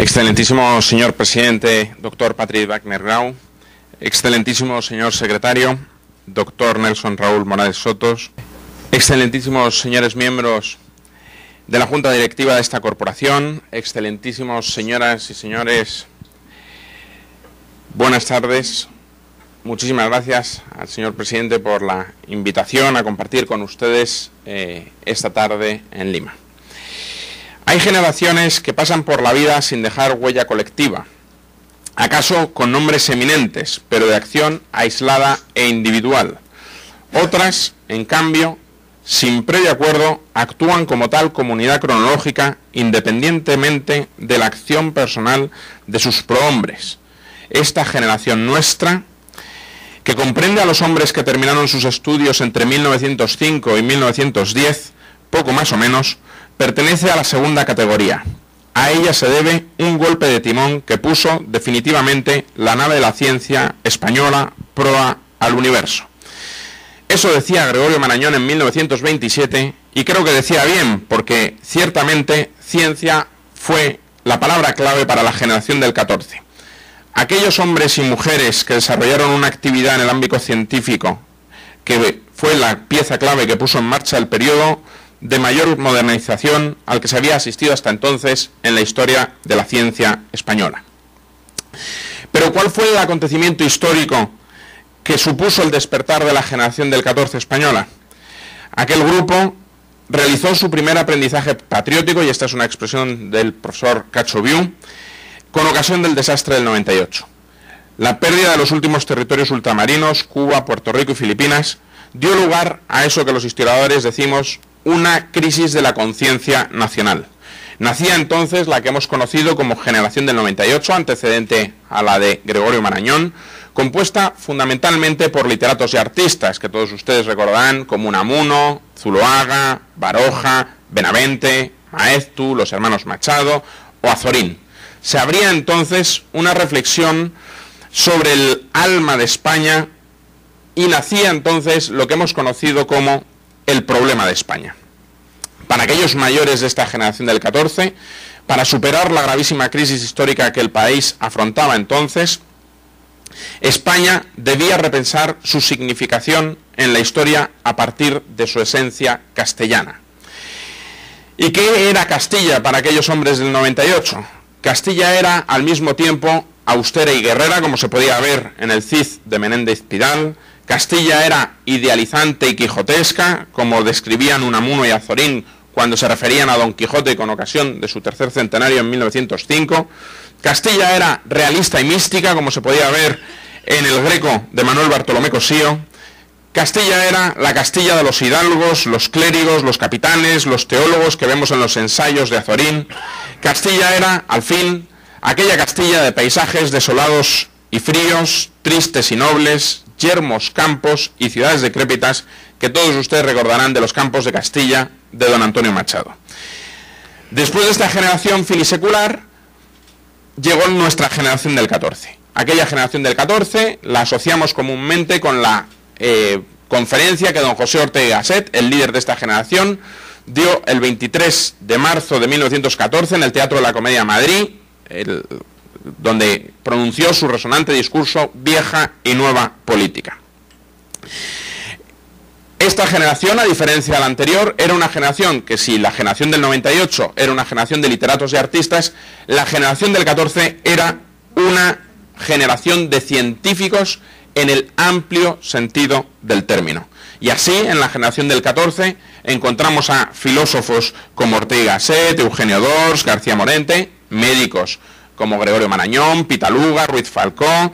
Excelentísimo señor presidente, doctor Patrick Wagner-Grau, excelentísimo señor secretario, doctor Nelson Raúl Morales Sotos, excelentísimos señores miembros de la Junta Directiva de esta corporación, excelentísimos señoras y señores, buenas tardes. Muchísimas gracias al señor presidente por la invitación a compartir con ustedes esta tarde en Lima. Hay generaciones que pasan por la vida sin dejar huella colectiva, acaso con nombres eminentes, pero de acción aislada e individual. Otras, en cambio, sin previo acuerdo, actúan como tal comunidad cronológica independientemente de la acción personal de sus prohombres. Esta generación nuestra, que comprende a los hombres que terminaron sus estudios entre 1905 y 1910, poco más o menos, pertenece a la segunda categoría. A ella se debe un golpe de timón que puso definitivamente la nave de la ciencia española proa al universo. Eso decía Gregorio Marañón en 1927 y creo que decía bien, porque ciertamente ciencia fue la palabra clave para la generación del 14. Aquellos hombres y mujeres que desarrollaron una actividad en el ámbito científico, que fue la pieza clave que puso en marcha el periodo de mayor modernización al que se había asistido hasta entonces en la historia de la ciencia española. Pero ¿cuál fue el acontecimiento histórico que supuso el despertar de la generación del 14 española? Aquel grupo realizó su primer aprendizaje patriótico, y esta es una expresión del profesor Cachoviu, con ocasión del desastre del 98. La pérdida de los últimos territorios ultramarinos, Cuba, Puerto Rico y Filipinas, dio lugar a eso que los historiadores decimos una crisis de la conciencia nacional. Nacía entonces la que hemos conocido como generación del 98, antecedente a la de Gregorio Marañón, compuesta fundamentalmente por literatos y artistas, que todos ustedes recordarán, como Unamuno, Zuloaga, Baroja, Benavente, Maeztu, los hermanos Machado o Azorín. Se abría entonces una reflexión sobre el alma de España y nacía entonces lo que hemos conocido como el problema de España. Para aquellos mayores de esta generación del 14, para superar la gravísima crisis histórica que el país afrontaba entonces, España debía repensar su significación en la historia a partir de su esencia castellana. ¿Y qué era Castilla para aquellos hombres del 98? Castilla era al mismo tiempo austera y guerrera, como se podía ver en el Cid de Menéndez Pidal. Castilla era idealizante y quijotesca, como describían Unamuno y Azorín cuando se referían a Don Quijote con ocasión de su tercer centenario en 1905. Castilla era realista y mística, como se podía ver en El Greco de Manuel Bartolomé Cosío. Castilla era la Castilla de los hidalgos, los clérigos, los capitanes, los teólogos que vemos en los ensayos de Azorín. Castilla era, al fin, aquella Castilla de paisajes desolados y fríos, tristes y nobles, yermos campos y ciudades decrépitas que todos ustedes recordarán de los campos de Castilla de don Antonio Machado. Después de esta generación filisecular, llegó nuestra generación del 14. Aquella generación del 14 la asociamos comúnmente con la conferencia que don José Ortega y Gasset, el líder de esta generación, dio el 23 de marzo de 1914 en el Teatro de la Comedia de Madrid, donde pronunció su resonante discurso Vieja y Nueva Política. Esta generación, a diferencia de la anterior, era una generación que, si la generación del 98 era una generación de literatos y artistas, la generación del 14 era una generación de científicos en el amplio sentido del término. Y así, en la generación del 14, encontramos a filósofos como Ortega y Gasset, Eugenio d'Ors, García Morente, médicos como Gregorio Marañón, Pitaluga, Ruiz Falcó,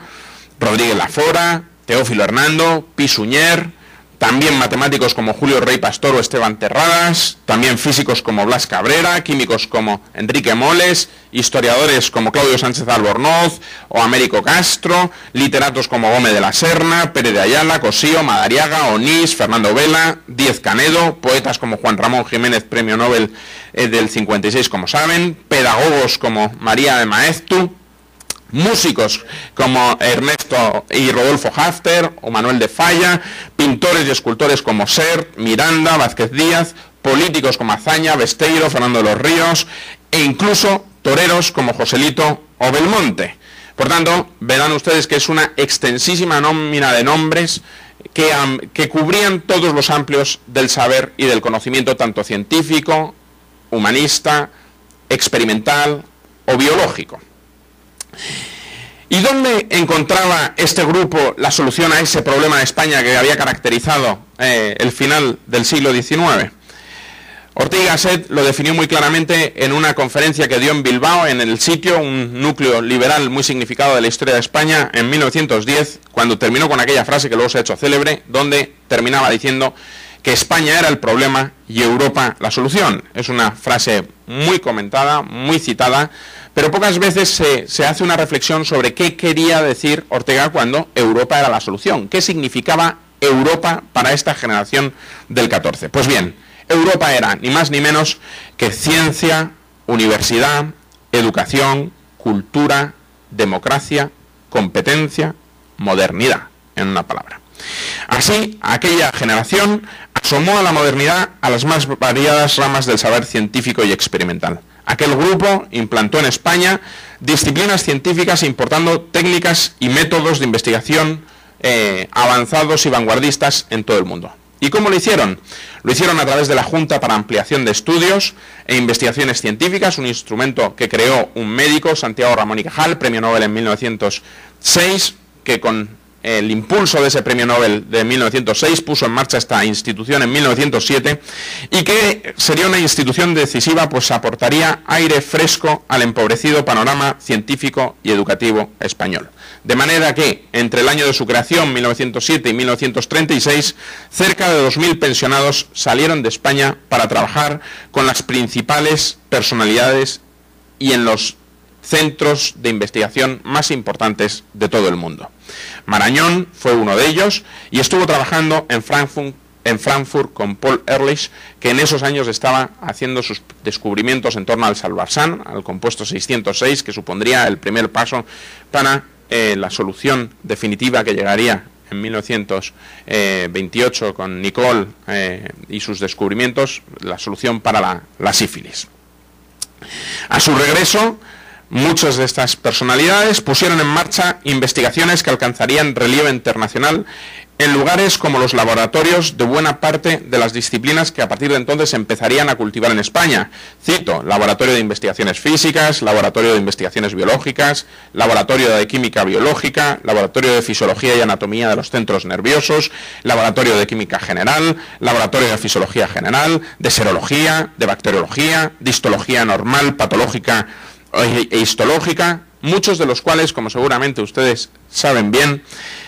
Rodríguez Lafora, Teófilo Hernando, Pi Suñer, también matemáticos como Julio Rey Pastor o Esteban Terradas, también físicos como Blas Cabrera, químicos como Enrique Moles, historiadores como Claudio Sánchez Albornoz o Américo Castro, literatos como Gómez de la Serna, Pérez de Ayala, Cosío, Madariaga, Onís, Fernando Vela, Díez Canedo, poetas como Juan Ramón Jiménez, premio Nobel del 56, como saben, pedagogos como María de Maeztu, músicos como Ernesto y Rodolfo Hafter o Manuel de Falla, pintores y escultores como Sert, Miranda, Vázquez Díaz, políticos como Azaña, Besteiro, Fernando de los Ríos e incluso toreros como Joselito o Belmonte. Por tanto, verán ustedes que es una extensísima nómina de nombres que cubrían todos los amplios del saber y del conocimiento, tanto científico, humanista, experimental o biológico. ¿Y dónde encontraba este grupo la solución a ese problema de España que había caracterizado el final del siglo XIX? Ortega y Gasset lo definió muy claramente en una conferencia que dio en Bilbao, en El Sitio, un núcleo liberal muy significado de la historia de España, en 1910, cuando terminó con aquella frase que luego se ha hecho célebre, donde terminaba diciendo que España era el problema y Europa la solución. Es una frase muy comentada, muy citada, pero pocas veces se hace una reflexión sobre qué quería decir Ortega cuando Europa era la solución. ¿Qué significaba Europa para esta generación del 14? Pues bien, Europa era ni más ni menos que ciencia, universidad, educación, cultura, democracia, competencia, modernidad, en una palabra. Así, aquella generación asomó a la modernidad a las más variadas ramas del saber científico y experimental. Aquel grupo implantó en España disciplinas científicas importando técnicas y métodos de investigación avanzados y vanguardistas en todo el mundo. ¿Y cómo lo hicieron? Lo hicieron a través de la Junta para Ampliación de Estudios e Investigaciones Científicas, un instrumento que creó un médico, Santiago Ramón y Cajal, premio Nobel en 1906, que con el impulso de ese premio Nobel de 1906 puso en marcha esta institución en 1907 y que sería una institución decisiva, pues aportaría aire fresco al empobrecido panorama científico y educativo español. De manera que, entre el año de su creación, 1907 y 1936, cerca de 2.000 pensionados salieron de España para trabajar con las principales personalidades y en los centros de investigación más importantes de todo el mundo. Marañón fue uno de ellos y estuvo trabajando en Frankfurt con Paul Ehrlich, que en esos años estaba haciendo sus descubrimientos en torno al salvarsan, al compuesto 606, que supondría el primer paso para la solución definitiva que llegaría en 1928 con Nicole y sus descubrimientos, la solución para la sífilis. A su regreso, muchas de estas personalidades pusieron en marcha investigaciones que alcanzarían relieve internacional en lugares como los laboratorios de buena parte de las disciplinas que a partir de entonces empezarían a cultivar en España. Cito: Laboratorio de Investigaciones Físicas, Laboratorio de Investigaciones Biológicas, Laboratorio de Química Biológica, Laboratorio de Fisiología y Anatomía de los Centros Nerviosos, Laboratorio de Química General, Laboratorio de Fisiología General, de Serología, de Bacteriología, de Histología Normal, Patológica e Histológica, muchos de los cuales, como seguramente ustedes saben bien,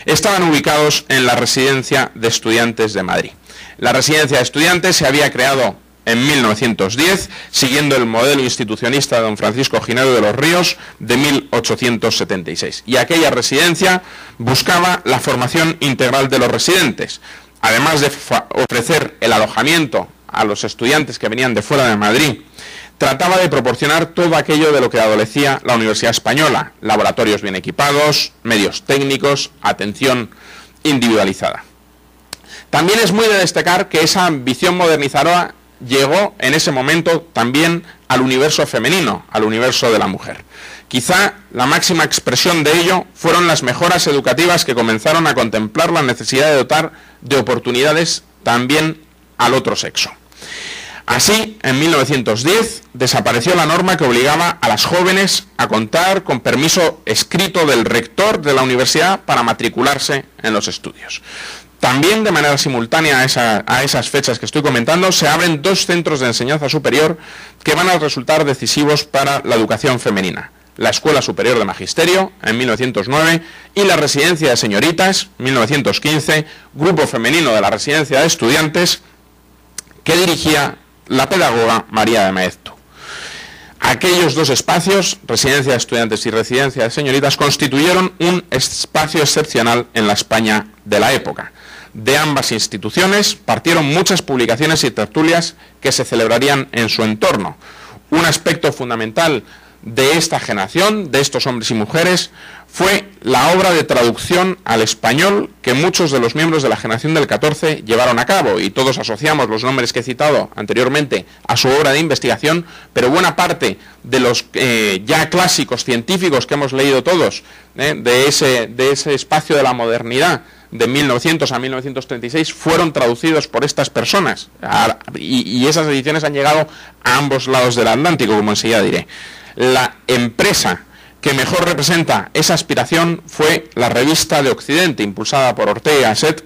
estaban ubicados en la Residencia de Estudiantes de Madrid. La Residencia de Estudiantes se había creado en 1910, siguiendo el modelo institucionista de don Francisco Ginero de los Ríos de 1876. Y aquella residencia buscaba la formación integral de los residentes, además de ofrecer el alojamiento a los estudiantes que venían de fuera de Madrid. Trataba de proporcionar todo aquello de lo que adolecía la Universidad Española: laboratorios bien equipados, medios técnicos, atención individualizada. También es muy de destacar que esa ambición modernizadora llegó en ese momento también al universo femenino, al universo de la mujer. Quizá la máxima expresión de ello fueron las mejoras educativas que comenzaron a contemplar la necesidad de dotar de oportunidades también al otro sexo. Así, en 1910, desapareció la norma que obligaba a las jóvenes a contar con permiso escrito del rector de la universidad para matricularse en los estudios. También, de manera simultánea a esas fechas que estoy comentando, se abren 2 centros de enseñanza superior que van a resultar decisivos para la educación femenina: la Escuela Superior de Magisterio, en 1909, y la Residencia de Señoritas, 1915, grupo femenino de la Residencia de Estudiantes, que dirigía la pedagoga María de Maeztu. Aquellos 2 espacios, Residencia de Estudiantes y Residencia de Señoritas, constituyeron un espacio excepcional en la España de la época. De ambas instituciones partieron muchas publicaciones y tertulias que se celebrarían en su entorno. Un aspecto fundamental de esta generación, de estos hombres y mujeres, fue la obra de traducción al español que muchos de los miembros de la generación del 14 llevaron a cabo, y todos asociamos los nombres que he citado anteriormente a su obra de investigación, pero buena parte de los ya clásicos científicos que hemos leído todos, de ese espacio de la modernidad, de 1900 a 1936, fueron traducidos por estas personas, y esas ediciones han llegado a ambos lados del Atlántico, como enseguida diré. La empresa que mejor representa esa aspiración fue la Revista de Occidente, impulsada por Ortega y Gasset,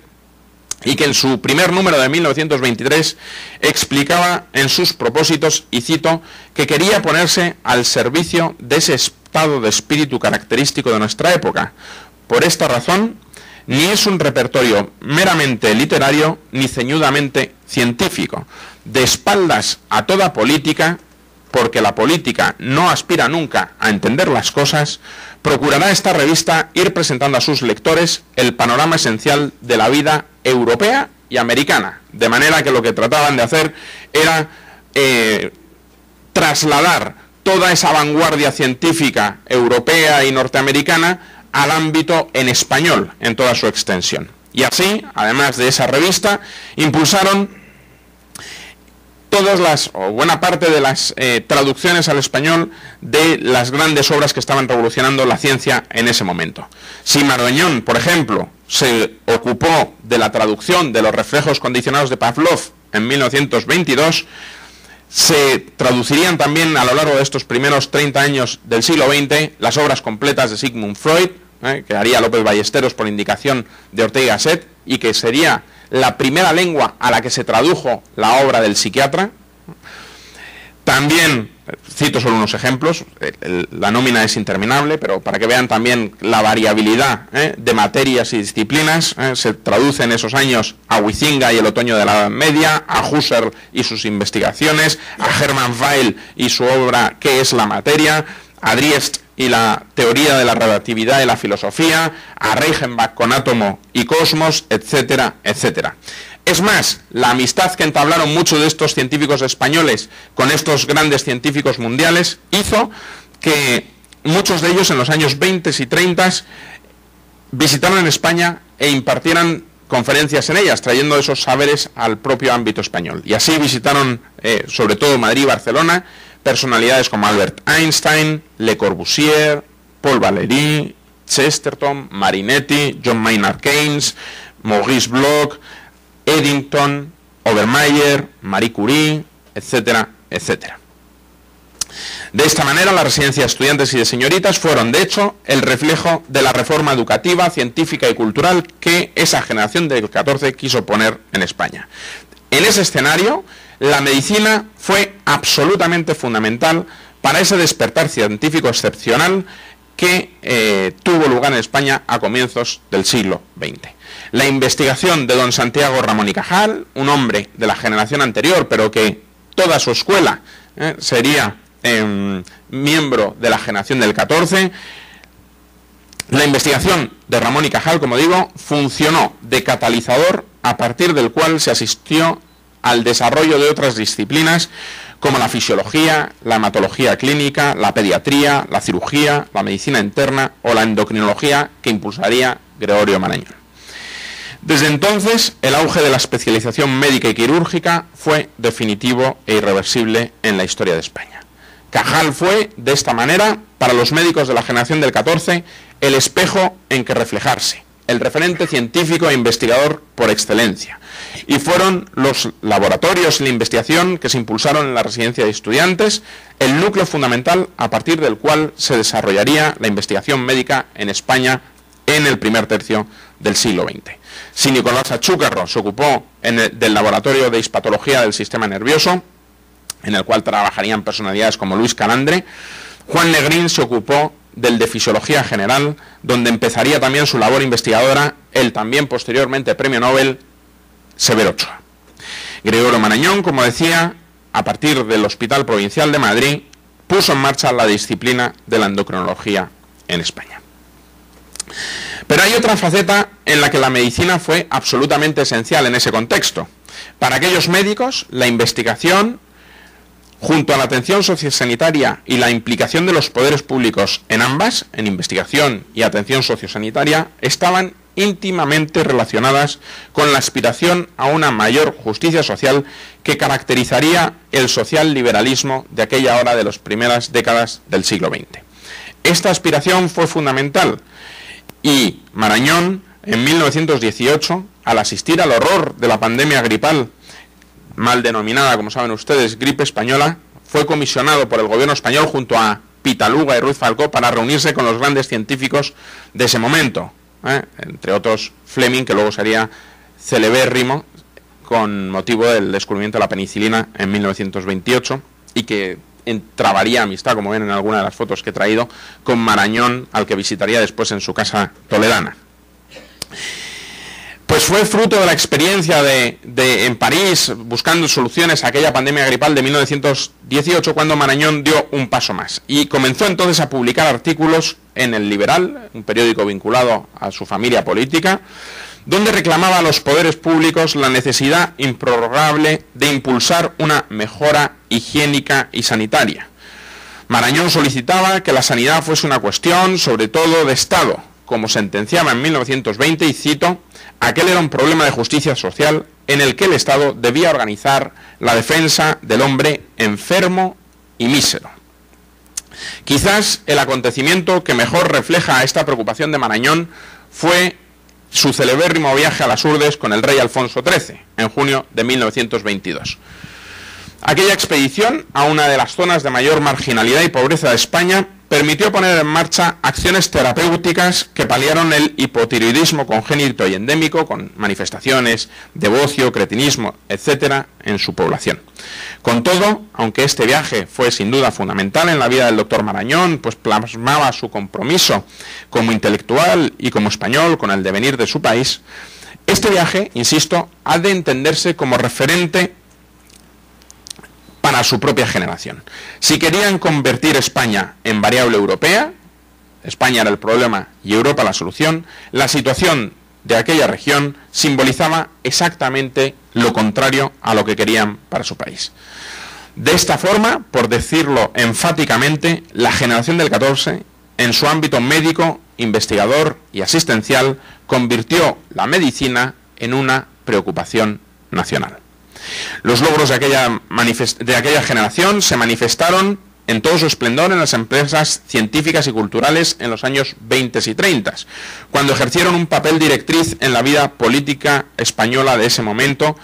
y que en su primer número de 1923 explicaba en sus propósitos, y cito, que quería ponerse al servicio de ese estado de espíritu característico de nuestra época. Por esta razón, ni es un repertorio meramente literario ni ceñudamente científico. De espaldas a toda política, porque la política no aspira nunca a entender las cosas, procurará esta revista ir presentando a sus lectores el panorama esencial de la vida europea y americana, de manera que lo que trataban de hacer era trasladar toda esa vanguardia científica europea y norteamericana al ámbito en español, en toda su extensión. Y así, además de esa revista, impulsaron buena parte de las traducciones al español de las grandes obras que estaban revolucionando la ciencia en ese momento. Si Marañón, por ejemplo, se ocupó de la traducción de los reflejos condicionados de Pavlov en 1922, se traducirían también a lo largo de estos primeros 30 años del siglo XX las obras completas de Sigmund Freud, que haría López Ballesteros por indicación de Ortega y Gasset, y que sería la primera lengua a la que se tradujo la obra del psiquiatra. También, cito solo unos ejemplos, la nómina es interminable, pero para que vean también la variabilidad de materias y disciplinas, se traduce en esos años a Huizinga y el otoño de la Edad Media, a Husserl y sus investigaciones, a Hermann Weyl y su obra ¿Qué es la materia?, a Driest y la teoría de la relatividad y la filosofía, a Reichenbach con átomo y cosmos, etcétera, etcétera. Es más, la amistad que entablaron muchos de estos científicos españoles con estos grandes científicos mundiales hizo que muchos de ellos en los años 20 y 30 visitaran España e impartieran conferencias en ellas, trayendo esos saberes al propio ámbito español. Y así visitaron, sobre todo Madrid y Barcelona, personalidades como Albert Einstein, Le Corbusier, Paul Valéry, Chesterton, Marinetti, John Maynard Keynes, Maurice Bloch, Eddington, Obermayer, Marie Curie, etcétera, etcétera. De esta manera, las residencias de estudiantes y de señoritas fueron, de hecho, el reflejo de la reforma educativa, científica y cultural que esa generación del 14 quiso poner en España. En ese escenario, la medicina fue absolutamente fundamental para ese despertar científico excepcional que tuvo lugar en España a comienzos del siglo XX. La investigación de don Santiago Ramón y Cajal, un hombre de la generación anterior, pero que toda su escuela sería miembro de la generación del 14, la investigación de Ramón y Cajal, como digo, funcionó de catalizador a partir del cual se asistió al desarrollo de otras disciplinas como la fisiología, la hematología clínica, la pediatría, la cirugía, la medicina interna o la endocrinología que impulsaría Gregorio Marañón. Desde entonces, el auge de la especialización médica y quirúrgica fue definitivo e irreversible en la historia de España. Cajal fue, de esta manera, para los médicos de la generación del 14, el espejo en que reflejarse, el referente científico e investigador por excelencia. Y fueron los laboratorios y la investigación que se impulsaron en la residencia de estudiantes, el núcleo fundamental a partir del cual se desarrollaría la investigación médica en España en el primer tercio del siglo XX. Si Nicolás Achúcarro se ocupó del laboratorio de hispatología del sistema nervioso, en el cual trabajarían personalidades como Luis Calandre, Juan Negrín se ocupó del de fisiología general, donde empezaría también su labor investigadora el también posteriormente premio Nobel Severo Ochoa. Gregorio Marañón, como decía, a partir del Hospital Provincial de Madrid, puso en marcha la disciplina de la endocrinología en España. Pero hay otra faceta en la que la medicina fue absolutamente esencial en ese contexto. Para aquellos médicos, la investigación junto a la atención sociosanitaria y la implicación de los poderes públicos en ambas, en investigación y atención sociosanitaria, estaban íntimamente relacionadas con la aspiración a una mayor justicia social que caracterizaría el social liberalismo de aquella hora de las primeras décadas del siglo XX. Esta aspiración fue fundamental y Marañón, en 1918, al asistir al horror de la pandemia gripal, mal denominada, como saben ustedes, gripe española, fue comisionado por el gobierno español junto a Pitaluga y Ruiz Falcó para reunirse con los grandes científicos de ese momento, entre otros Fleming, que luego sería celebérrimo con motivo del descubrimiento de la penicilina en 1928 y que entrabaría amistad, como ven en alguna de las fotos que he traído, con Marañón, al que visitaría después en su casa toledana. Pues fue fruto de la experiencia en París, buscando soluciones a aquella pandemia gripal de 1918, cuando Marañón dio un paso más y comenzó entonces a publicar artículos en El Liberal, un periódico vinculado a su familia política, donde reclamaba a los poderes públicos la necesidad improrrogable de impulsar una mejora higiénica y sanitaria. Marañón solicitaba que la sanidad fuese una cuestión, sobre todo, de Estado, como sentenciaba en 1920, y cito: aquel era un problema de justicia social en el que el Estado debía organizar la defensa del hombre enfermo y mísero. Quizás el acontecimiento que mejor refleja esta preocupación de Marañón fue su celebérrimo viaje a las Urdes con el rey Alfonso XIII, en junio de 1922. Aquella expedición a una de las zonas de mayor marginalidad y pobreza de España permitió poner en marcha acciones terapéuticas que paliaron el hipotiroidismo congénito y endémico, con manifestaciones de bocio, cretinismo, etcétera, en su población. Con todo, aunque este viaje fue sin duda fundamental en la vida del doctor Marañón, pues plasmaba su compromiso como intelectual y como español con el devenir de su país, este viaje, insisto, ha de entenderse como referente para su propia generación. Si querían convertir España en variable europea, España era el problema y Europa la solución, la situación de aquella región simbolizaba exactamente lo contrario a lo que querían para su país. De esta forma, por decirlo enfáticamente, la generación del 14, en su ámbito médico, investigador y asistencial, convirtió la medicina en una preocupación nacional. Los logros de aquella generación se manifestaron en todo su esplendor en las empresas científicas y culturales en los años 20 y 30, cuando ejercieron un papel directriz en la vida política española de ese momento,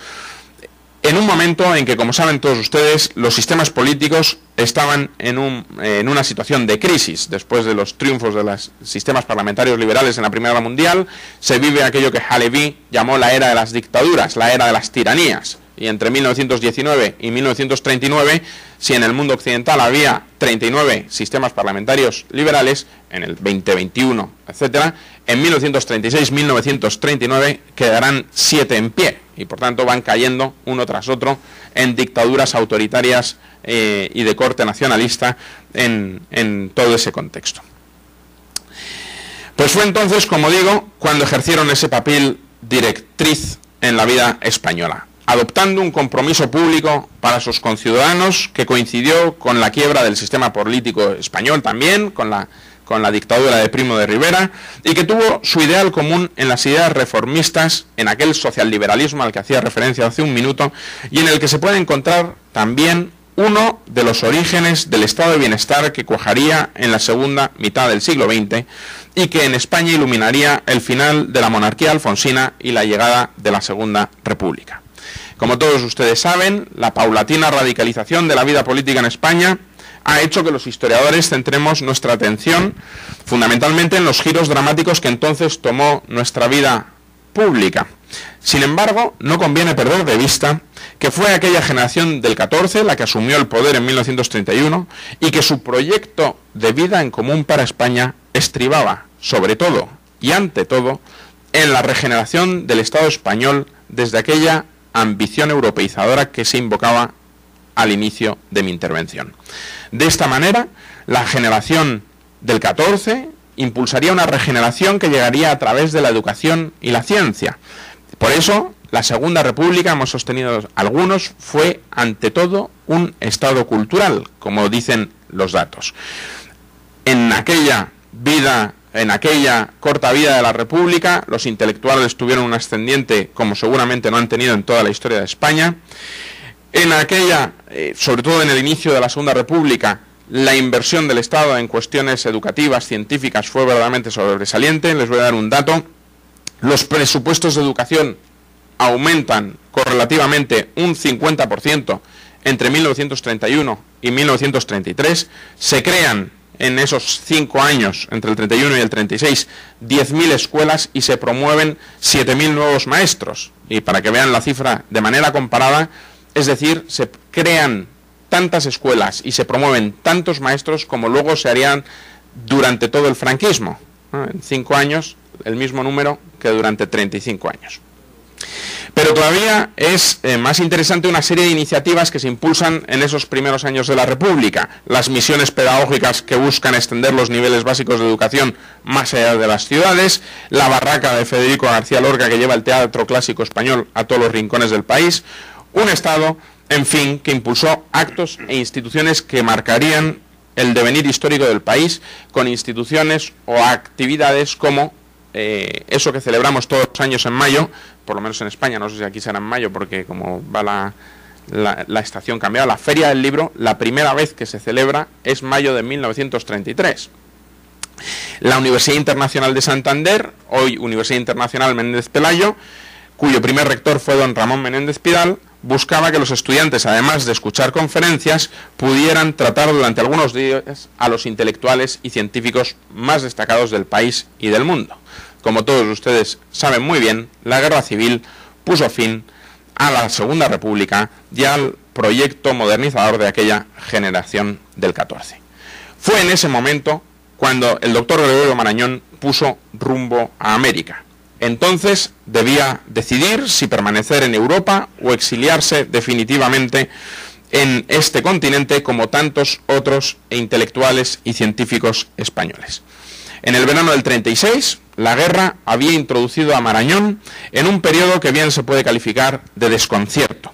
en un momento en que, como saben todos ustedes, los sistemas políticos estaban en una situación de crisis. Después de los triunfos de los sistemas parlamentarios liberales en la Primera Guerra Mundial, se vive aquello que Halevi llamó la era de las dictaduras, la era de las tiranías. Y entre 1919 y 1939, si en el mundo occidental había 39 sistemas parlamentarios liberales, en el 2021, etcétera, en 1936-1939 quedarán 7 en pie, y por tanto van cayendo uno tras otro en dictaduras autoritarias y de corte nacionalista en todo ese contexto. Pues fue entonces, como digo, cuando ejercieron ese papel directriz en la vida española, adoptando un compromiso público para sus conciudadanos que coincidió con la quiebra del sistema político español también, con la dictadura de Primo de Rivera, y que tuvo su ideal común en las ideas reformistas, en aquel socialliberalismo al que hacía referencia hace un minuto, y en el que se puede encontrar también uno de los orígenes del estado de bienestar que cuajaría en la segunda mitad del siglo XX y que en España iluminaría el final de la monarquía alfonsina y la llegada de la Segunda República. Como todos ustedes saben, la paulatina radicalización de la vida política en España ha hecho que los historiadores centremos nuestra atención fundamentalmente en los giros dramáticos que entonces tomó nuestra vida pública. Sin embargo, no conviene perder de vista que fue aquella generación del 14 la que asumió el poder en 1931 y que su proyecto de vida en común para España estribaba, sobre todo y ante todo, en la regeneración del Estado español desde aquella ambición europeizadora que se invocaba al inicio de mi intervención. De esta manera, la generación del 14 impulsaría una regeneración que llegaría a través de la educación y la ciencia. Por eso, La Segunda República, hemos sostenido algunos, fue ante todo un Estado cultural, como dicen los datos. En aquella corta vida de la República, los intelectuales tuvieron un ascendiente como seguramente no han tenido en toda la historia de España. En aquella, sobre todo en el inicio de la Segunda República, la inversión del Estado en cuestiones educativas, científicas, fue verdaderamente sobresaliente. Les voy a dar un dato. Los presupuestos de educación aumentan correlativamente un 50% entre 1931 y 1933. Se crean en esos 5 años, entre el 31 y el 36, 10.000 escuelas y se promueven 7.000 nuevos maestros. Y para que vean la cifra de manera comparada, es decir, se crean tantas escuelas y se promueven tantos maestros como luego se harían durante todo el franquismo. En 5 años, el mismo número que durante 35 años. Pero todavía es más interesante una serie de iniciativas que se impulsan en esos primeros años de la República. Las misiones pedagógicas que buscan extender los niveles básicos de educación más allá de las ciudades, la barraca de Federico García Lorca que lleva el teatro clásico español a todos los rincones del país, un Estado, en fin, que impulsó actos e instituciones que marcarían el devenir histórico del país, con instituciones o actividades como eso que celebramos todos los años en mayo, por lo menos en España, no sé si aquí será en mayo, porque como va la estación cambiada, la Feria del Libro, la primera vez que se celebra es mayo de 1933. La Universidad Internacional de Santander, hoy Universidad Internacional Menéndez Pelayo, cuyo primer rector fue don Ramón Menéndez Pidal, buscaba que los estudiantes, además de escuchar conferencias, pudieran tratar durante algunos días a los intelectuales y científicos más destacados del país y del mundo. Como todos ustedes saben muy bien, la Guerra Civil puso fin a la Segunda República y al proyecto modernizador de aquella generación del 14. Fue en ese momento cuando el doctor Gregorio Marañón puso rumbo a América. Entonces debía decidir si permanecer en Europa o exiliarse definitivamente en este continente como tantos otros intelectuales y científicos españoles. En el verano del 36, la guerra había introducido a Marañón en un periodo que bien se puede calificar de desconcierto.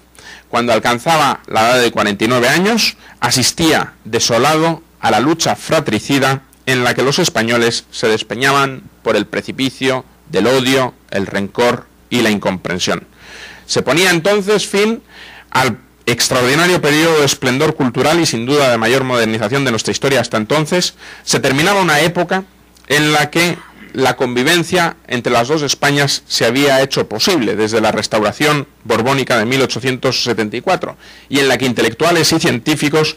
Cuando alcanzaba la edad de 49 años, asistía desolado a la lucha fratricida en la que los españoles se despeñaban por el precipicio del odio, el rencor y la incomprensión. Se ponía entonces fin al extraordinario periodo de esplendor cultural y sin duda de mayor modernización de nuestra historia hasta entonces. Se terminaba una época en la que la convivencia entre las dos Españas se había hecho posible desde la restauración borbónica de 1874 y en la que intelectuales y científicos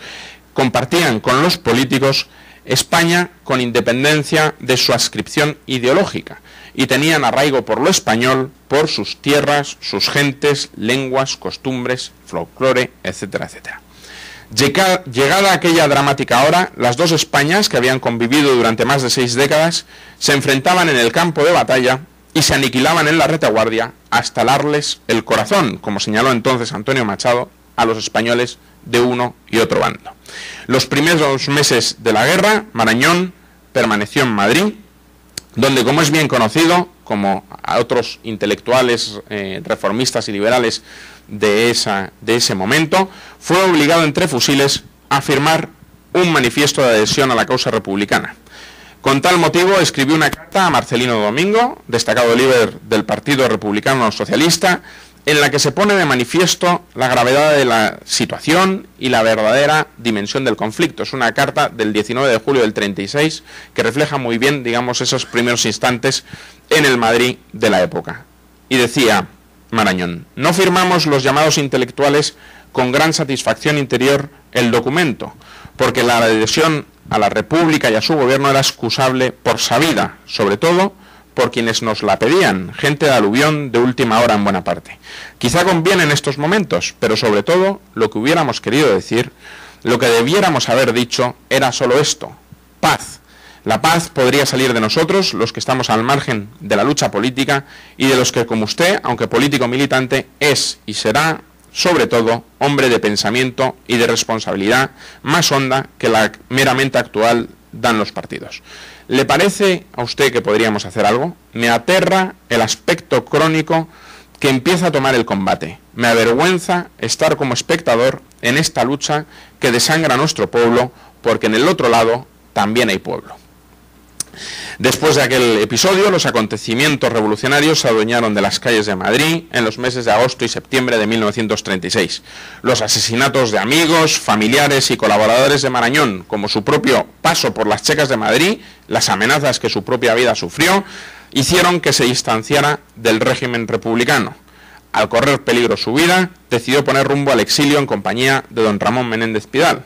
compartían con los políticos España con independencia de su adscripción ideológica y tenían arraigo por lo español, por sus tierras, sus gentes, lenguas, costumbres, folclore, etcétera, etcétera. Llegada aquella dramática hora, las dos Españas, que habían convivido durante más de 6 décadas, se enfrentaban en el campo de batalla y se aniquilaban en la retaguardia hasta helarles el corazón, como señaló entonces Antonio Machado, a los españoles de uno y otro bando. Los primeros meses de la guerra, Marañón permaneció en Madrid, donde, como es bien conocido, como a otros intelectuales reformistas y liberales de ese momento, fue obligado entre fusiles a firmar un manifiesto de adhesión a la causa republicana. Con tal motivo escribió una carta a Marcelino Domingo, destacado líder del Partido Republicano Socialista, en la que se pone de manifiesto la gravedad de la situación y la verdadera dimensión del conflicto. Es una carta del 19 de julio del 36 que refleja muy bien, digamos, esos primeros instantes en el Madrid de la época. Y decía Marañón: no firmamos los llamados intelectuales con gran satisfacción interior el documento, porque la adhesión a la República y a su gobierno era excusable por sabida, sobre todo por quienes nos la pedían, gente de aluvión de última hora en buena parte. Quizá conviene en estos momentos, pero sobre todo lo que hubiéramos querido decir, lo que debiéramos haber dicho, era solo esto: paz. La paz podría salir de nosotros, los que estamos al margen de la lucha política, y de los que, como usted, aunque político militante, es y será, sobre todo, hombre de pensamiento y de responsabilidad más honda que la meramente actual dan los partidos. ¿Le parece a usted que podríamos hacer algo? Me aterra el aspecto crónico que empieza a tomar el combate. Me avergüenza estar como espectador en esta lucha que desangra a nuestro pueblo, porque en el otro lado también hay pueblo. Después de aquel episodio, los acontecimientos revolucionarios se adueñaron de las calles de Madrid en los meses de agosto y septiembre de 1936. Los asesinatos de amigos, familiares y colaboradores de Marañón, como su propio paso por las checas de Madrid, las amenazas que su propia vida sufrió, hicieron que se distanciara del régimen republicano. Al correr peligro su vida, decidió poner rumbo al exilio en compañía de don Ramón Menéndez Pidal.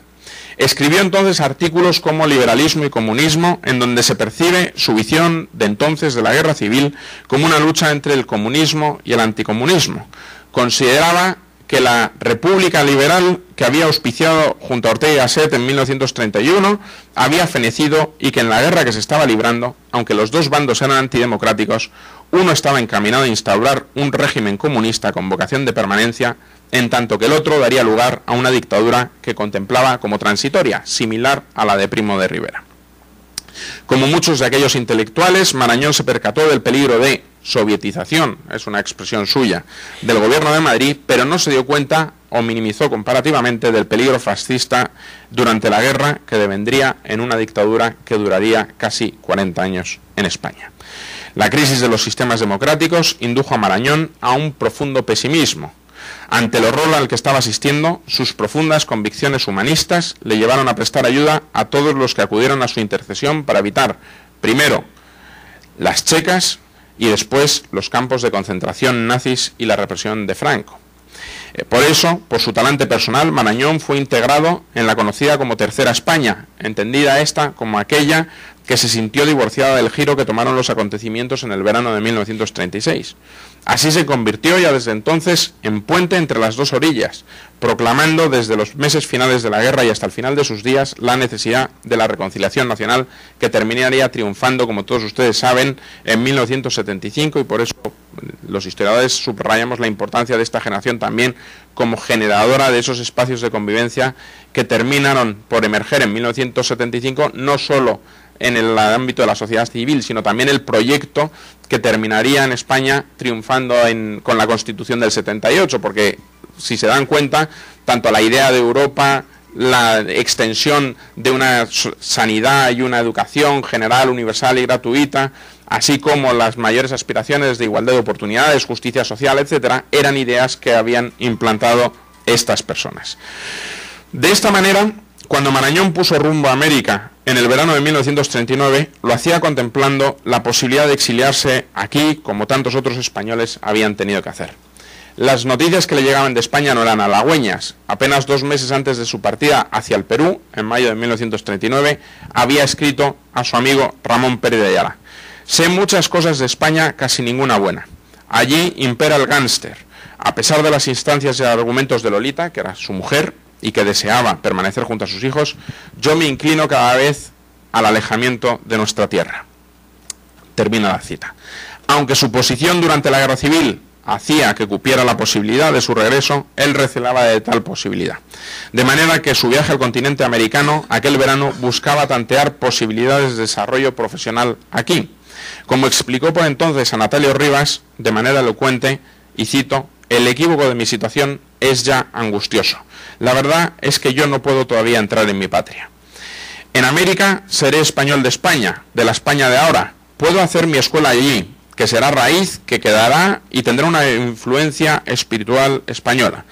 Escribió entonces artículos como Liberalismo y Comunismo, en donde se percibe su visión de entonces de la guerra civil como una lucha entre el comunismo y el anticomunismo. Consideraba que la República Liberal que había auspiciado junto a Ortega y Gasset en 1931 había fenecido y que en la guerra que se estaba librando, aunque los dos bandos eran antidemocráticos, uno estaba encaminado a instaurar un régimen comunista con vocación de permanencia, en tanto que el otro daría lugar a una dictadura que contemplaba como transitoria, similar a la de Primo de Rivera. Como muchos de aquellos intelectuales, Marañón se percató del peligro de sovietización, es una expresión suya, del gobierno de Madrid, pero no se dio cuenta o minimizó comparativamente del peligro fascista durante la guerra que devendría en una dictadura que duraría casi 40 años en España. La crisis de los sistemas democráticos indujo a Marañón a un profundo pesimismo. Ante el horror al que estaba asistiendo, sus profundas convicciones humanistas le llevaron a prestar ayuda a todos los que acudieron a su intercesión para evitar, primero, las checas y después los campos de concentración nazis y la represión de Franco. Por eso, por su talante personal, Marañón fue integrado en la conocida como Tercera España, entendida esta como aquella que se sintió divorciada del giro que tomaron los acontecimientos en el verano de 1936. Así se convirtió ya desde entonces en puente entre las dos orillas, proclamando desde los meses finales de la guerra y hasta el final de sus días la necesidad de la reconciliación nacional que terminaría triunfando, como todos ustedes saben, en 1975, y por eso los historiadores subrayamos la importancia de esta generación también como generadora de esos espacios de convivencia que terminaron por emerger en 1975, no solo en el ámbito de la sociedad civil, sino también el proyecto que terminaría en España triunfando con la Constitución del 78, porque si se dan cuenta, tanto la idea de Europa, la extensión de una sanidad y una educación general, universal y gratuita, así como las mayores aspiraciones de igualdad de oportunidades, justicia social, etcétera, eran ideas que habían implantado estas personas. De esta manera, cuando Marañón puso rumbo a América en el verano de 1939, lo hacía contemplando la posibilidad de exiliarse aquí, como tantos otros españoles habían tenido que hacer. Las noticias que le llegaban de España no eran halagüeñas. Apenas 2 meses antes de su partida hacia el Perú, en mayo de 1939, había escrito a su amigo Ramón Pérez de Ayala: sé muchas cosas de España, casi ninguna buena. Allí impera el gánster. A pesar de las instancias y argumentos de Lolita, que era su mujer, y que deseaba permanecer junto a sus hijos, yo me inclino cada vez al alejamiento de nuestra tierra. Termina la cita. Aunque su posición durante la guerra civil hacía que cupiera la posibilidad de su regreso, él recelaba de tal posibilidad. De manera que su viaje al continente americano aquel verano buscaba tantear posibilidades de desarrollo profesional aquí. Como explicó por entonces a Natalio Rivas de manera elocuente, y cito: el equívoco de mi situación es ya angustioso. La verdad es que yo no puedo todavía entrar en mi patria. En América seré español de España, de la España de ahora. Puedo hacer mi escuela allí, que será raíz, que quedará y tendrá una influencia espiritual española.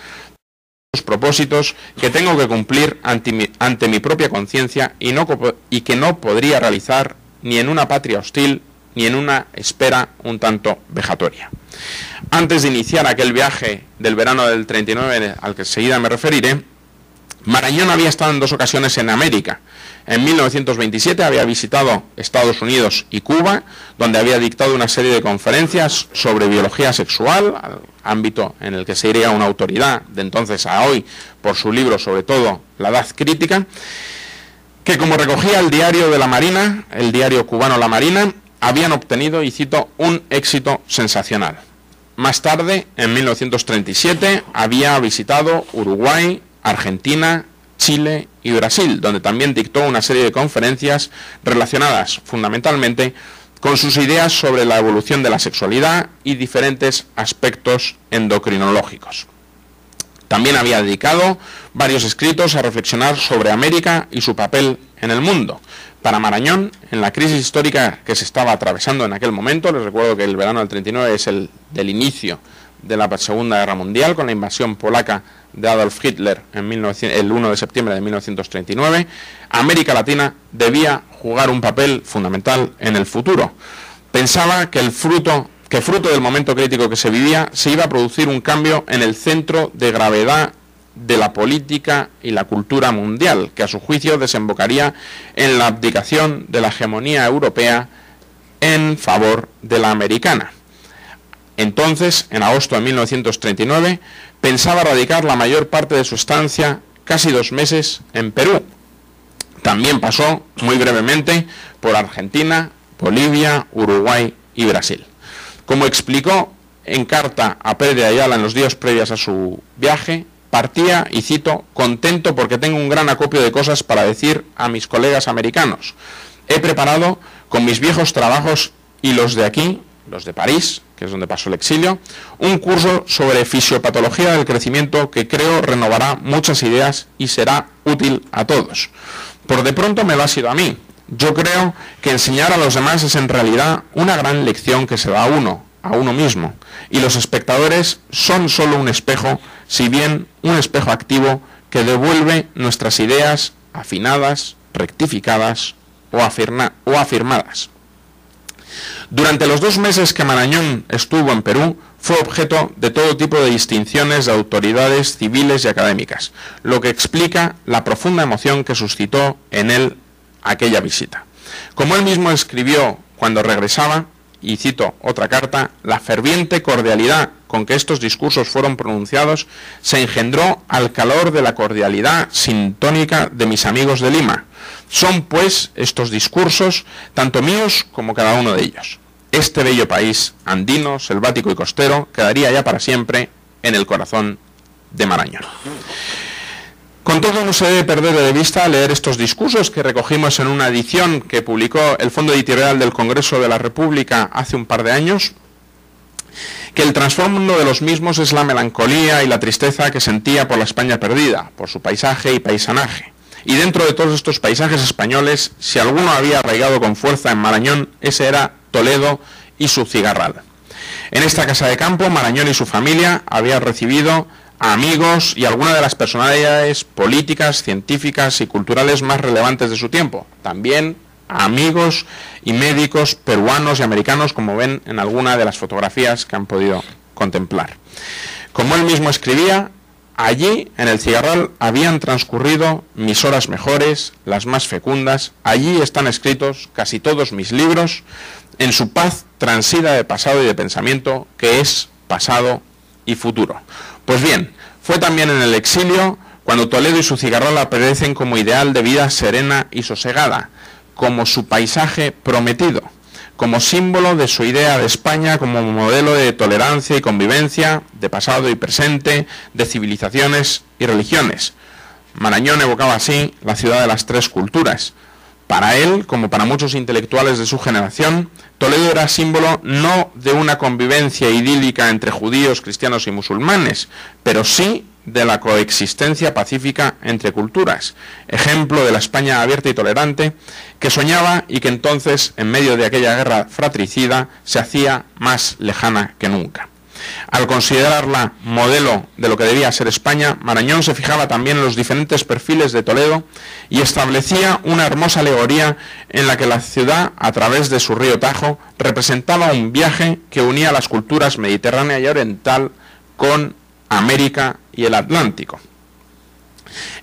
Los propósitos que tengo que cumplir ante mi propia conciencia y que no podría realizar ni en una patria hostil ni en una espera un tanto vejatoria. Antes de iniciar aquel viaje del verano del 39 al que enseguida me referiré, Marañón había estado en 2 ocasiones en América. En 1927 había visitado Estados Unidos y Cuba, donde había dictado una serie de conferencias sobre biología sexual, ámbito en el que se iría una autoridad de entonces a hoy por su libro, sobre todo La Edad Crítica, que, como recogía el diario de la Marina, el diario cubano La Marina, habían obtenido, y cito, un éxito sensacional. Más tarde, en 1937, había visitado Uruguay, Argentina, Chile y Brasil, donde también dictó una serie de conferencias relacionadas fundamentalmente con sus ideas sobre la evolución de la sexualidad y diferentes aspectos endocrinológicos. También había dedicado varios escritos a reflexionar sobre América y su papel en el mundo. Para Marañón, en la crisis histórica que se estaba atravesando en aquel momento, les recuerdo que el verano del 39 es el del inicio de la Segunda Guerra Mundial, con la invasión polaca de Adolf Hitler el 1 de septiembre de 1939, América Latina debía jugar un papel fundamental en el futuro. Pensaba que fruto del momento crítico que se vivía, se iba a producir un cambio en el centro de gravedad de la política y la cultura mundial, que a su juicio desembocaría en la abdicación de la hegemonía europea en favor de la americana. Entonces, en agosto de 1939, pensaba radicar la mayor parte de su estancia, casi 2 meses, en Perú. También pasó, muy brevemente, por Argentina, Bolivia, Uruguay y Brasil. Como explicó en carta a Pérez de Ayala en los días previos a su viaje, partía, y cito, contento porque tengo un gran acopio de cosas para decir a mis colegas americanos. He preparado, con mis viejos trabajos y los de aquí, los de París, que es donde pasó el exilio, un curso sobre fisiopatología del crecimiento que creo renovará muchas ideas y será útil a todos. Por de pronto me lo ha sido a mí. Yo creo que enseñar a los demás es en realidad una gran lección que se da a uno mismo, y los espectadores son solo un espejo, si bien un espejo activo que devuelve nuestras ideas afinadas, rectificadas o afirmadas. Durante los 2 meses que Marañón estuvo en Perú, fue objeto de todo tipo de distinciones de autoridades civiles y académicas, lo que explica la profunda emoción que suscitó en él aquella visita. Como él mismo escribió cuando regresaba, y cito otra carta, la ferviente cordialidad con que estos discursos fueron pronunciados se engendró al calor de la cordialidad sintónica de mis amigos de Lima. Son, pues, estos discursos tanto míos como cada uno de ellos. Este bello país, andino, selvático y costero, quedaría ya para siempre en el corazón de Marañón. Con todo, no se debe perder de vista leer estos discursos que recogimos en una edición que publicó el Fondo Editorial del Congreso de la República hace un par de años, que el trasfondo de los mismos es la melancolía y la tristeza que sentía por la España perdida, por su paisaje y paisanaje. Y dentro de todos estos paisajes españoles, si alguno había arraigado con fuerza en Marañón, ese era Toledo y su cigarral. En esta casa de campo, Marañón y su familia habían recibido a amigos y algunas de las personalidades políticas, científicas y culturales más relevantes de su tiempo. También a amigos y médicos peruanos y americanos, como ven en alguna de las fotografías que han podido contemplar. Como él mismo escribía, allí, en el cigarral, habían transcurrido mis horas mejores, las más fecundas. Allí están escritos casi todos mis libros, en su paz transida de pasado y de pensamiento, que es pasado y futuro. Pues bien, fue también en el exilio cuando Toledo y su cigarral aparecen como ideal de vida serena y sosegada, como su paisaje prometido, como símbolo de su idea de España como modelo de tolerancia y convivencia, de pasado y presente, de civilizaciones y religiones. Marañón evocaba así la ciudad de las 3 culturas. Para él, como para muchos intelectuales de su generación, Toledo era símbolo no de una convivencia idílica entre judíos, cristianos y musulmanes, pero sí de la coexistencia pacífica entre culturas, ejemplo de la España abierta y tolerante que soñaba y que entonces, en medio de aquella guerra fratricida, se hacía más lejana que nunca. Al considerarla modelo de lo que debía ser España, Marañón se fijaba también en los diferentes perfiles de Toledo y establecía una hermosa alegoría en la que la ciudad, a través de su río Tajo, representaba un viaje que unía las culturas mediterránea y oriental con América y el Atlántico.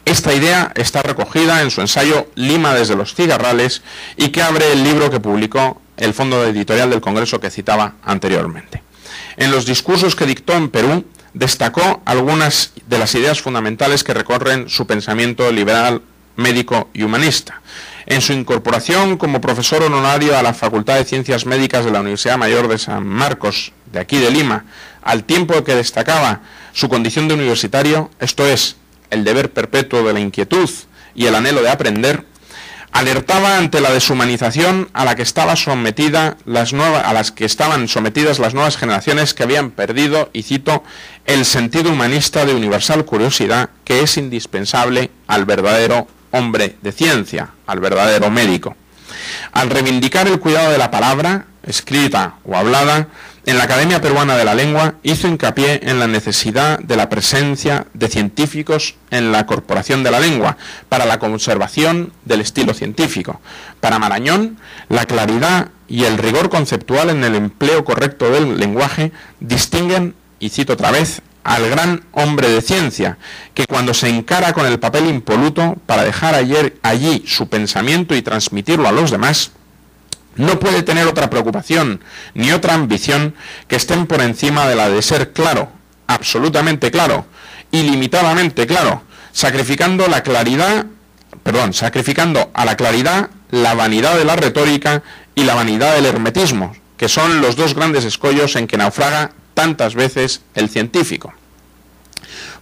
Esta idea está recogida en su ensayo Lima desde los cigarrales y que abre el libro que publicó el Fondo Editorial del Congreso que citaba anteriormente. En los discursos que dictó en Perú, destacó algunas de las ideas fundamentales que recorren su pensamiento liberal, médico y humanista. En su incorporación como profesor honorario a la Facultad de Ciencias Médicas de la Universidad Mayor de San Marcos, de aquí de Lima, al tiempo que destacaba su condición de universitario, esto es, el deber perpetuo de la inquietud y el anhelo de aprender, Alertaba ante la deshumanización a las que estaban sometidas las nuevas generaciones que habían perdido, y cito, el sentido humanista de universal curiosidad que es indispensable al verdadero hombre de ciencia, al verdadero médico. Al reivindicar el cuidado de la palabra, escrita o hablada, en la Academia Peruana de la Lengua hizo hincapié en la necesidad de la presencia de científicos en la corporación de la lengua para la conservación del estilo científico. Para Marañón, la claridad y el rigor conceptual en el empleo correcto del lenguaje distinguen, y cito otra vez, al gran hombre de ciencia, que cuando se encara con el papel impoluto para dejar allí su pensamiento y transmitirlo a los demás, no puede tener otra preocupación ni otra ambición que estén por encima de la de ser claro, absolutamente claro, ilimitadamente claro, sacrificando a la claridad la vanidad de la retórica y la vanidad del hermetismo, que son los dos grandes escollos en que naufraga tantas veces el científico.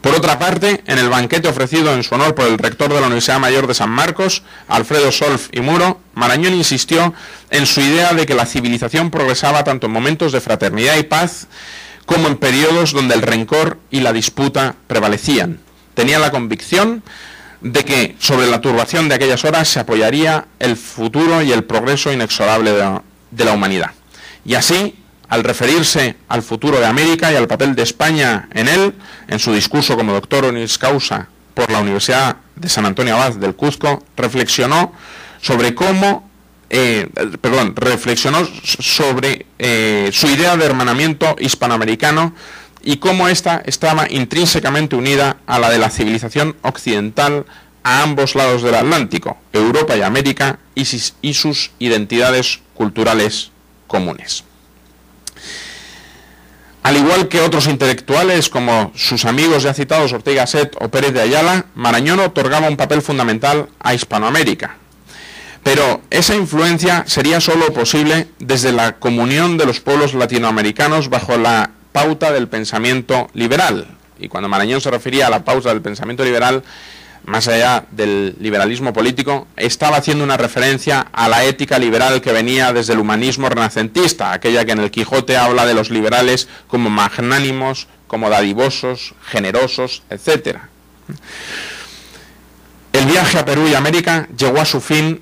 Por otra parte, en el banquete ofrecido en su honor por el rector de la Universidad Mayor de San Marcos, Alfredo Solf y Muro, Marañón insistió en su idea de que la civilización progresaba tanto en momentos de fraternidad y paz como en periodos donde el rencor y la disputa prevalecían. Tenía la convicción de que sobre la turbación de aquellas horas se apoyaría el futuro y el progreso inexorable de la humanidad. Y así, al referirse al futuro de América y al papel de España en él, en su discurso como doctor honoris causa por la Universidad de San Antonio Abad del Cuzco, reflexionó sobre su idea de hermanamiento hispanoamericano y cómo ésta estaba intrínsecamente unida a la de la civilización occidental a ambos lados del Atlántico, Europa y América, y sus identidades culturales comunes. Al igual que otros intelectuales como sus amigos ya citados Ortega y Set o Pérez de Ayala, Marañón otorgaba un papel fundamental a Hispanoamérica. Pero esa influencia sería solo posible desde la comunión de los pueblos latinoamericanos bajo la pauta del pensamiento liberal. Y cuando Marañón se refería a la pauta del pensamiento liberal, más allá del liberalismo político, estaba haciendo una referencia a la ética liberal que venía desde el humanismo renacentista, aquella que en el Quijote habla de los liberales como magnánimos, como dadivosos, generosos, etc. El viaje a Perú y América llegó a su fin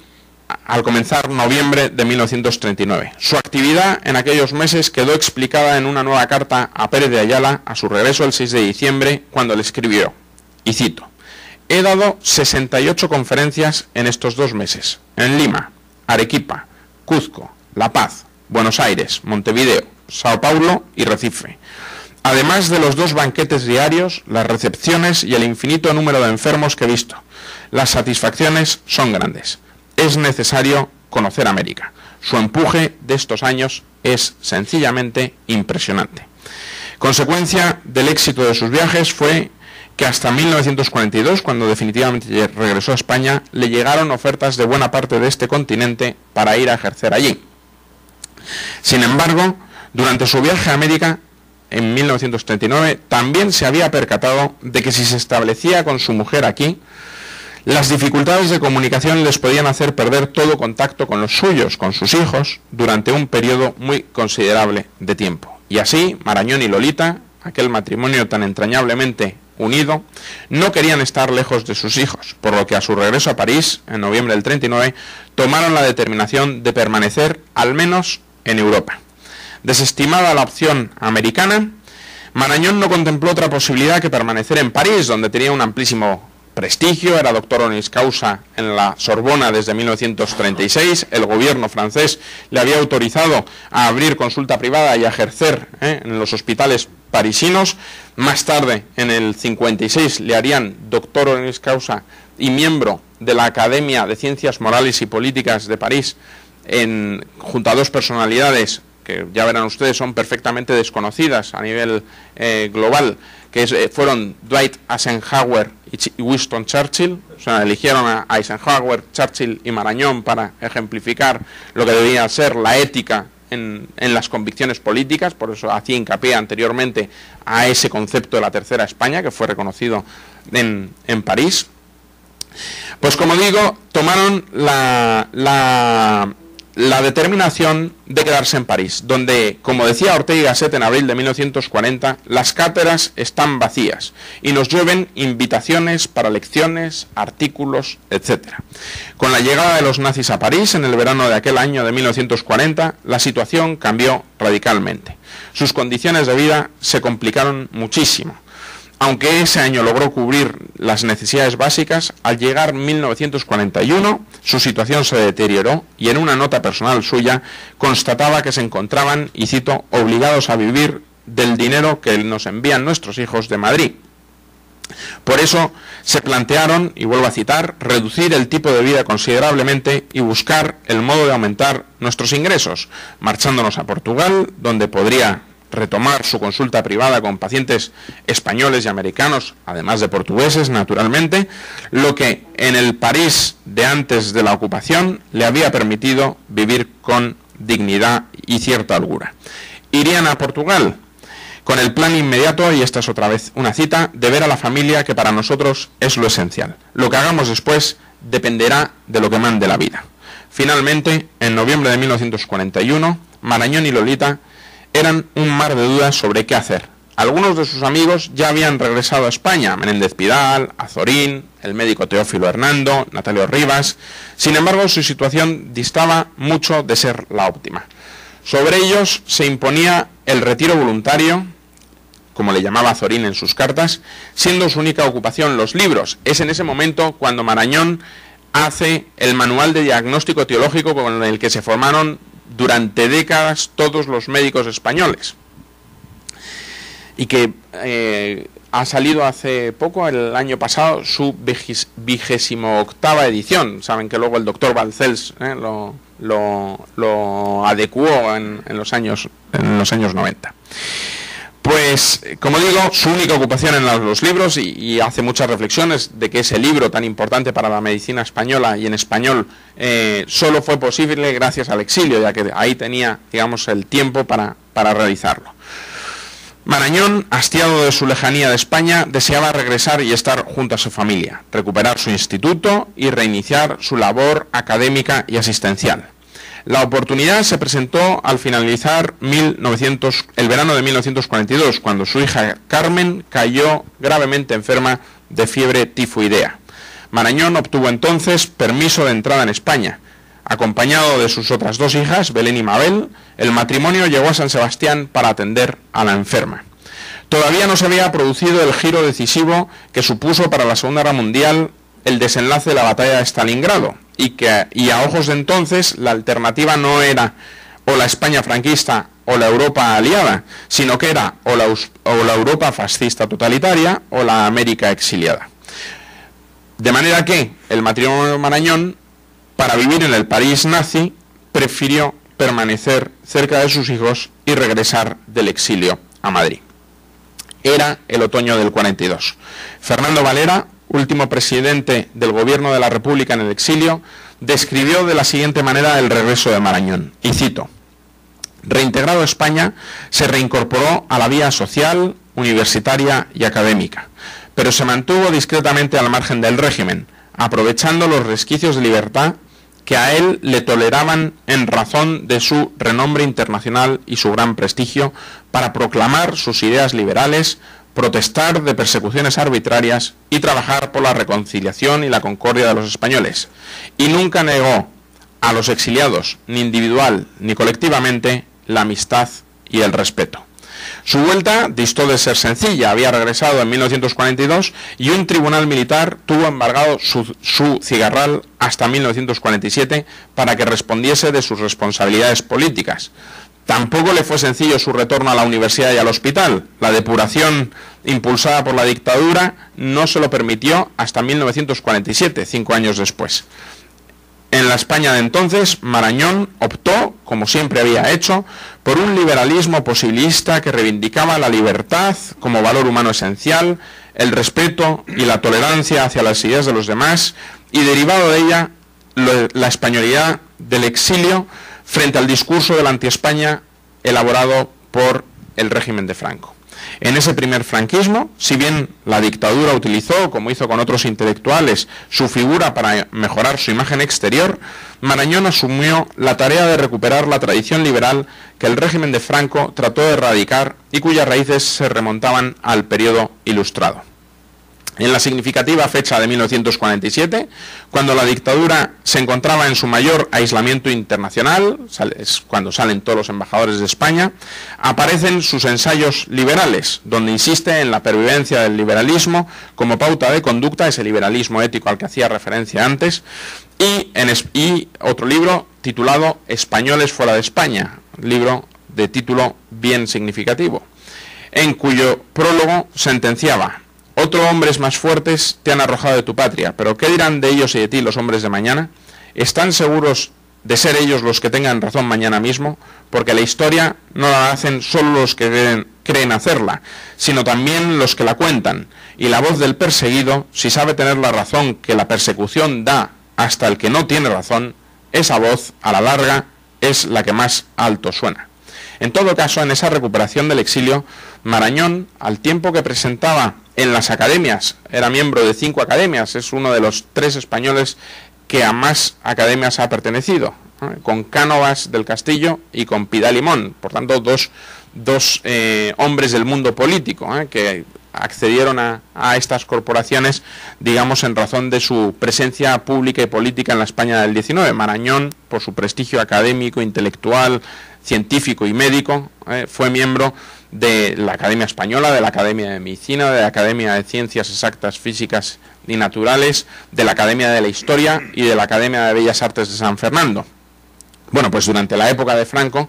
al comenzar noviembre de 1939. Su actividad en aquellos meses quedó explicada en una nueva carta a Pérez de Ayala a su regreso el 6 de diciembre, cuando le escribió, y cito: he dado 68 conferencias en estos 2 meses, en Lima, Arequipa, Cuzco, La Paz, Buenos Aires, Montevideo, Sao Paulo y Recife. Además de los 2 banquetes diarios, las recepciones y el infinito número de enfermos que he visto. Las satisfacciones son grandes. Es necesario conocer América. Su empuje de estos años es sencillamente impresionante. Consecuencia del éxito de sus viajes fue que hasta 1942, cuando definitivamente regresó a España, le llegaron ofertas de buena parte de este continente para ir a ejercer allí. Sin embargo, durante su viaje a América, en 1939, también se había percatado de que si se establecía con su mujer aquí, las dificultades de comunicación les podían hacer perder todo contacto con los suyos, con sus hijos, durante un periodo muy considerable de tiempo. Y así, Marañón y Lolita, aquel matrimonio tan entrañablemente unido, no querían estar lejos de sus hijos, por lo que a su regreso a París, en noviembre del 39, tomaron la determinación de permanecer al menos en Europa. Desestimada la opción americana, Marañón no contempló otra posibilidad que permanecer en París, donde tenía un amplísimo prestigio, era doctor honoris causa en la Sorbona desde 1936, el gobierno francés le había autorizado a abrir consulta privada y a ejercer en los hospitales parisinos. Más tarde, en el 56, le harían doctor honoris causa y miembro de la Academia de Ciencias Morales y Políticas de París, junto a 2 personalidades que ya verán ustedes son perfectamente desconocidas a nivel global, que fueron Dwight Eisenhower y Winston Churchill. O sea, eligieron a Eisenhower, Churchill y Marañón para ejemplificar lo que debía ser la ética en las convicciones políticas. Por eso hacía hincapié anteriormente a ese concepto de la Tercera España, que fue reconocido en París. Pues como digo, tomaron la determinación de quedarse en París, donde, como decía Ortega y Gasset en abril de 1940, las cátedras están vacías y nos llueven invitaciones para lecciones, artículos, etc. Con la llegada de los nazis a París en el verano de aquel año de 1940, la situación cambió radicalmente. Sus condiciones de vida se complicaron muchísimo. Aunque ese año logró cubrir las necesidades básicas, al llegar 1941 su situación se deterioró y en una nota personal suya constataba que se encontraban, y cito, obligados a vivir del dinero que nos envían nuestros hijos de Madrid. Por eso se plantearon, y vuelvo a citar, reducir el tipo de vida considerablemente y buscar el modo de aumentar nuestros ingresos, marchándonos a Portugal, donde podría retomar su consulta privada con pacientes españoles y americanos, además de portugueses, naturalmente, lo que en el París de antes de la ocupación le había permitido vivir con dignidad y cierta holgura. Irían a Portugal con el plan inmediato, y esta es otra vez una cita, de ver a la familia, que para nosotros es lo esencial. Lo que hagamos después dependerá de lo que mande la vida. Finalmente, en noviembre de 1941, Marañón y Lolita eran un mar de dudas sobre qué hacer. Algunos de sus amigos ya habían regresado a España, Menéndez Pidal, Azorín, el médico Teófilo Hernando, Natalio Rivas. Sin embargo, su situación distaba mucho de ser la óptima. Sobre ellos se imponía el retiro voluntario, como le llamaba Azorín en sus cartas, siendo su única ocupación los libros. Es en ese momento cuando Marañón hace el manual de diagnóstico teológico con el que se formaron durante décadas todos los médicos españoles, y que ha salido hace poco, el año pasado, su 28ª edición. Saben que luego el doctor Balcells lo adecuó en los años 90. Pues, como digo, su única ocupación en los libros, y hace muchas reflexiones de que ese libro tan importante para la medicina española y en español solo fue posible gracias al exilio, ya que ahí tenía, digamos, el tiempo para realizarlo. Marañón, hastiado de su lejanía de España, deseaba regresar y estar junto a su familia, recuperar su instituto y reiniciar su labor académica y asistencial. La oportunidad se presentó al finalizar el verano de 1942, cuando su hija Carmen cayó gravemente enferma de fiebre tifoidea. Marañón obtuvo entonces permiso de entrada en España. Acompañado de sus otras dos hijas, Belén y Mabel, el matrimonio llegó a San Sebastián para atender a la enferma. Todavía no se había producido el giro decisivo que supuso para la Segunda Guerra Mundial el desenlace de la batalla de Stalingrado, y a ojos de entonces la alternativa no era o la España franquista o la Europa aliada, sino que era o la Europa fascista totalitaria o la América exiliada. De manera que el matrimonio Marañón, para vivir en el París nazi, prefirió permanecer cerca de sus hijos y regresar del exilio a Madrid. Era el otoño del 42. Fernando Valera, último presidente del gobierno de la República en el exilio, describió de la siguiente manera el regreso de Marañón, y cito: reintegrado a España, se reincorporó a la vía social, universitaria y académica, pero se mantuvo discretamente al margen del régimen, aprovechando los resquicios de libertad que a él le toleraban en razón de su renombre internacional y su gran prestigio, para proclamar sus ideas liberales, protestar de persecuciones arbitrarias y trabajar por la reconciliación y la concordia de los españoles. Y nunca negó a los exiliados, ni individual ni colectivamente, la amistad y el respeto. Su vuelta distó de ser sencilla. Había regresado en 1942 y un tribunal militar tuvo embargado su cigarral hasta 1947 para que respondiese de sus responsabilidades políticas. Tampoco le fue sencillo su retorno a la universidad y al hospital. La depuración impulsada por la dictadura no se lo permitió hasta 1947, 5 años después. En la España de entonces, Marañón optó, como siempre había hecho, por un liberalismo posibilista que reivindicaba la libertad como valor humano esencial, el respeto y la tolerancia hacia las ideas de los demás, y derivado de ella, la españolidad del exilio frente al discurso de la anti-España elaborado por el régimen de Franco. En ese primer franquismo, si bien la dictadura utilizó, como hizo con otros intelectuales, su figura para mejorar su imagen exterior, Marañón asumió la tarea de recuperar la tradición liberal que el régimen de Franco trató de erradicar y cuyas raíces se remontaban al periodo ilustrado. En la significativa fecha de 1947, cuando la dictadura se encontraba en su mayor aislamiento internacional, es cuando salen todos los embajadores de España, aparecen sus ensayos liberales, donde insiste en la pervivencia del liberalismo como pauta de conducta, ese liberalismo ético al que hacía referencia antes, y otro libro titulado Españoles fuera de España, libro de título bien significativo, en cuyo prólogo sentenciaba: otros hombres más fuertes te han arrojado de tu patria, pero ¿qué dirán de ellos y de ti los hombres de mañana? ¿Están seguros de ser ellos los que tengan razón mañana mismo? Porque la historia no la hacen solo los que creen hacerla, sino también los que la cuentan, y la voz del perseguido, si sabe tener la razón que la persecución da hasta el que no tiene razón, esa voz, a la larga, es la que más alto suena. En todo caso, en esa recuperación del exilio, Marañón, al tiempo que presentaba en las academias, era miembro de 5 academias, es uno de los 3 españoles que a más academias ha pertenecido, con Cánovas del Castillo y con Pidal y Mon, por tanto dos hombres del mundo político que accedieron a estas corporaciones, digamos, en razón de su presencia pública y política en la España del 19. Marañón, por su prestigio académico, intelectual, científico y médico, fue miembro de la Academia Española, de la Academia de Medicina, de la Academia de Ciencias Exactas, Físicas y Naturales, de la Academia de la Historia y de la Academia de Bellas Artes de San Fernando. Bueno, pues durante la época de Franco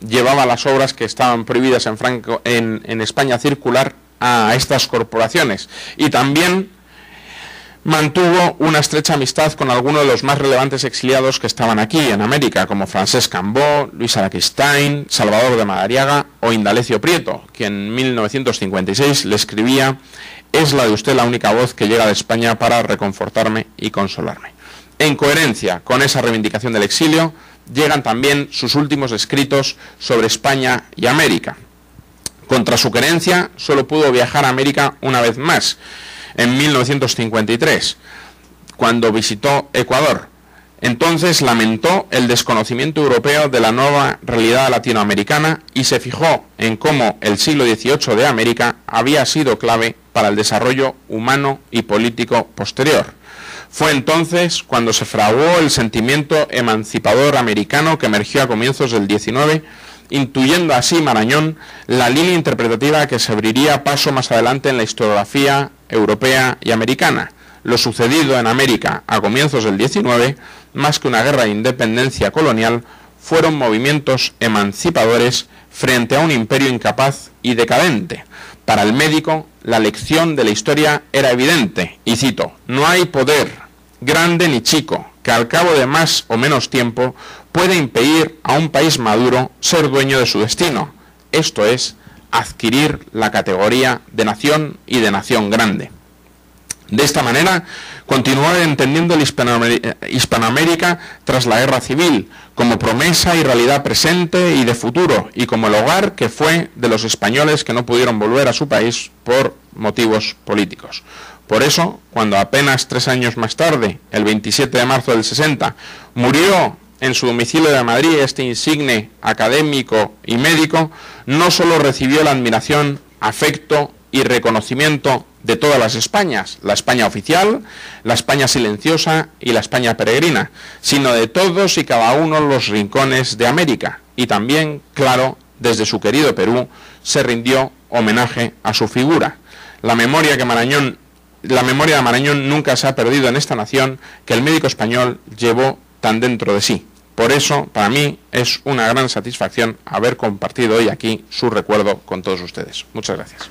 llevaba las obras que estaban prohibidas en España circular a estas corporaciones, y también mantuvo una estrecha amistad con algunos de los más relevantes exiliados que estaban aquí en América, como Francesc Cambó, Luis Araquistain, Salvador de Madariaga o Indalecio Prieto, quien en 1956 le escribía: es la de usted la única voz que llega de España para reconfortarme y consolarme. En coherencia con esa reivindicación del exilio, llegan también sus últimos escritos sobre España y América. Contra su querencia, solo pudo viajar a América una vez más, en 1953, cuando visitó Ecuador. Entonces lamentó el desconocimiento europeo de la nueva realidad latinoamericana y se fijó en cómo el siglo XVIII de América había sido clave para el desarrollo humano y político posterior. Fue entonces cuando se fraguó el sentimiento emancipador americano que emergió a comienzos del XIX, intuyendo así Marañón la línea interpretativa que se abriría paso más adelante en la historiografía europea y americana. Lo sucedido en América a comienzos del XIX, más que una guerra de independencia colonial, fueron movimientos emancipadores frente a un imperio incapaz y decadente. Para el médico, la lección de la historia era evidente, y cito: no hay poder, grande ni chico, que al cabo de más o menos tiempo puede impedir a un país maduro ser dueño de su destino, esto es, adquirir la categoría de nación y de nación grande. De esta manera, continuó entendiendo Hispanoamérica tras la guerra civil, como promesa y realidad presente y de futuro, y como el hogar que fue de los españoles que no pudieron volver a su país por motivos políticos. Por eso, cuando apenas 3 años más tarde, el 27 de marzo del 60, murió en su domicilio de Madrid este insigne académico y médico, no solo recibió la admiración, afecto y reconocimiento de todas las Españas, la España oficial, la España silenciosa y la España peregrina, sino de todos y cada uno de los rincones de América, y también, claro, desde su querido Perú, se rindió homenaje a su figura. La memoria de Marañón nunca se ha perdido en esta nación que el médico español llevó tan dentro de sí. Por eso, para mí, es una gran satisfacción haber compartido hoy aquí su recuerdo con todos ustedes. Muchas gracias.